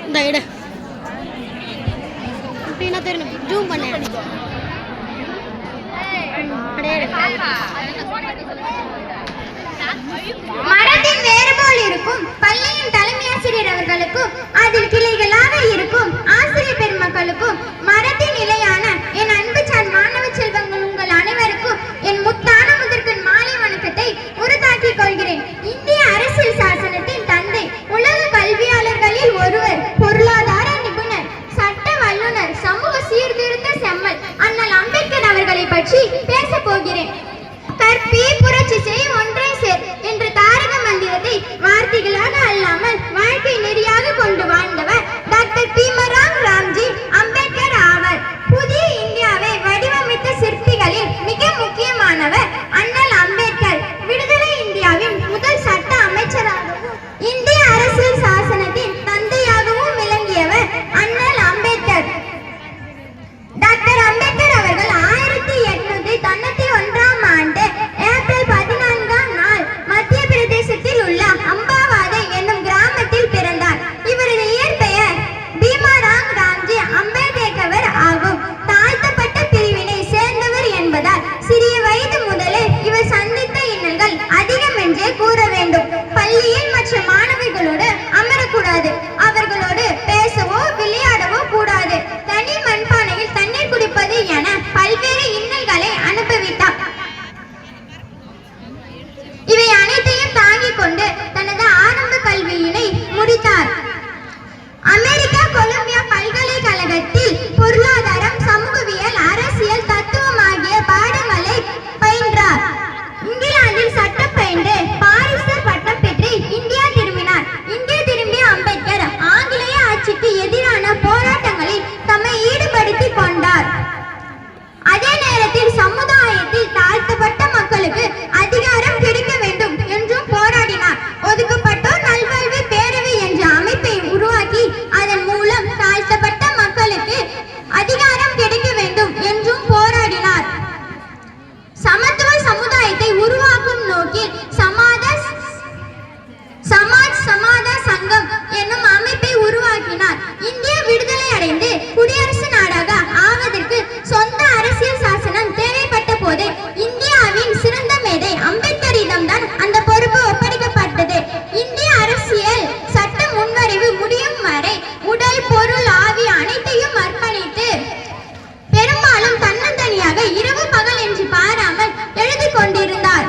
இந்த இட அப்படின்னா தெரியும் ஜூம் பண்ண மரத்தின் வேறுபோல் இருக்கும் பள்ளியின் தலைமை ஆசிரியர் அவர்களுக்கும் அதில் கிளைகளாக இருக்கும் ஆசிரியர் பெருமக்களுக்கும் மரத்தின் நிலையான என் அன்பு சார் மாணவ செல்வங்கள் உங்கள் அனைவருக்கும் என் முத்தான முதற்கண் மாலை வணக்கத்தை உறுதாக்கிக் கொள்கிறேன். இந்திய அரசியல் சாசனத்தின் தந்தை, உலக கல்வியாளர்களில் ஒருவர், பொருளாதார நிபுணர், சட்ட வல்லுநர், சமூக சீர்திருத்த செம்மல் அண்ணல் அம்பேத்கர் அவர்களை பற்றி பேச போகிறேன். கற்பி புரட்சி செய் ஒன்றை சேர் என்ற தாரக மந்திரத்தை வார்த்தைகளாக அல்லாமல் வாழ்க்கை நெறியாக கொண்டு வாழ்ந்தவர் டாக்டர் பீமராவ் ராம்ஜி அம்பேத்கர் ஆவார். புதிய இந்தியாவை வடிவமைத்த சிற்பிகளில் மிக முக்கியமானவர் அண்ணல் அம்பேத்கர். விடுதலை இந்தியாவின் முதல் சட்ட அமைச்சராகவும் இந்திய அரசியல் சாசனத்தின் தந்தையாகவும் விளங்கியவர் அண்ணல் அம்பேத்கர். டாக்டர் அம்பேத்கர் அவர்கள் 1891ஆம் ஆண்டு ஏப்ரல் 14ஆம் நாள் மத்திய பிரதேசத்தில் உள்ள அம்பாவாதை என்னும் கிராமத்தில் பிறந்தார். இவரது இயற்பெயர் பீமாராவ் ராம்ஜி அம்பேத்கர் ஆகும். தாழ்த்தப்பட்ட பிரிவினை சேர்ந்தவர் என்பதால் சிறிய வயது முதலே இவர் சந்தித்த இன்னல்கள் அதிகம் என்றே கூற வேண்டும். பள்ளியில் மற்ற மாணவர்களோடு அமரக்கூடாது, அவர்களோடு பேசவோ விளையாடவோ கூடாது, தனி மண்பானையில் தண்ணீர் குடிப்பது என பல்வேறு இன்னல்களை அனுபவித்தார். இவை அனைத்தையும் தாங்கிக் கொண்டு தனது ஆரம்ப கல்வியினை முடித்தார். அமெரிக்கா கொலம்பியா பல்கலைக்கழகத்தில் பொருளாதாரம், சமூகவியல், அரசியல், தத்துவம் ஆகிய பாடங்களை பயின்றார். இங்கிலாந்தில் சட்டம் பயின்று பாரிஸ்டர் பட்டம் பெற்று இந்தியா திரும்பினார். இந்தியா திரும்பிய அம்பேத்கர் ஆங்கிலேய ஆட்சிக்கு எதிரான போராட்டங்களில் தம்மை ஈடுபடுத்திக் கொண்டார். அதே நேரத்தில் சமுதாயத்தில் தாழ்த்தப்பட்ட மக்களுக்கு அதிகாரம் கிடைக்க வேண்டும் என்றும் போராடினார். ஒதுக்கப்பட்டோர் நல்வாழ்வு பேரவை என்ற அமைப்பை உருவாக்கி அதன் மூலம் தாழ்த்தப்பட்ட மக்களுக்கு அதிகாரம் கிடைக்க வேண்டும் என்றும் போராடினார். சமத்துவ சமுதாயத்தை உருவாக்கும் நோக்கில் சமாஜ் சங்கம் என்னும் அமைப்பை உருவாக்கினார். இந்தியா விடுதலை அடைந்து குடியரசு நாடாக ஆவதற்கு சொந்த அரசியல் சாசனம் தேவைப்பட்ட போது இந்தியாவின் சிறந்த மேதை அம்பேத்கரிடம்தான் அந்த பொறுப்பு ஒப்படைக்கப்பட்டது. இந்திய அரசியல் சட்ட முன்வரைவு முடியும் வரை உடல், பொருள், ஆவி அனைத்தையும் அர்ப்பணித்து பெரும்பாலும் தன்னந்தனியாக இரவு பகல் என்று பாராமல் எழுதி கொண்டிருந்தார்.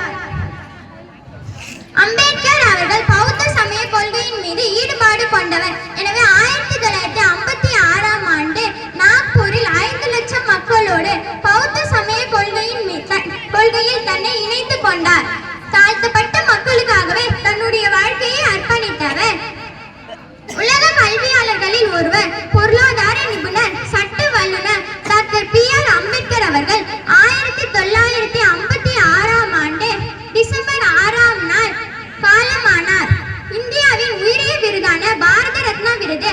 அம்பேத்கர் அவர்கள் பௌத்த சமய கொள்கையின் மீது ஈடுபாடு கொண்டவர். எனவே 1956ஆம் ஆண்டு நாக்பூரில் 5 லட்சம் மக்களோடு பௌத்த சமய கொள்கையில் தன்னை இணைத்துக் கொண்டார். தாழ்த்தப்பட்ட மக்களுக்காகவே தன்னுடைய வாழ்க்கையை அர்ப்பணித்தவர். உலக கல்வியாளர்களில் ஒருவர், பொருளாதார நிபுணர், சட்ட வல்லுநர் டாக்டர் பி.ஆர். அம்பேத்கர் அவர்கள் 1956ஆம் ஆண்டு டிசம்பர் 6ஆம் நாள் காலமானார். இந்தியாவின் உயரிய விருதான பாரத ரத்னா விருது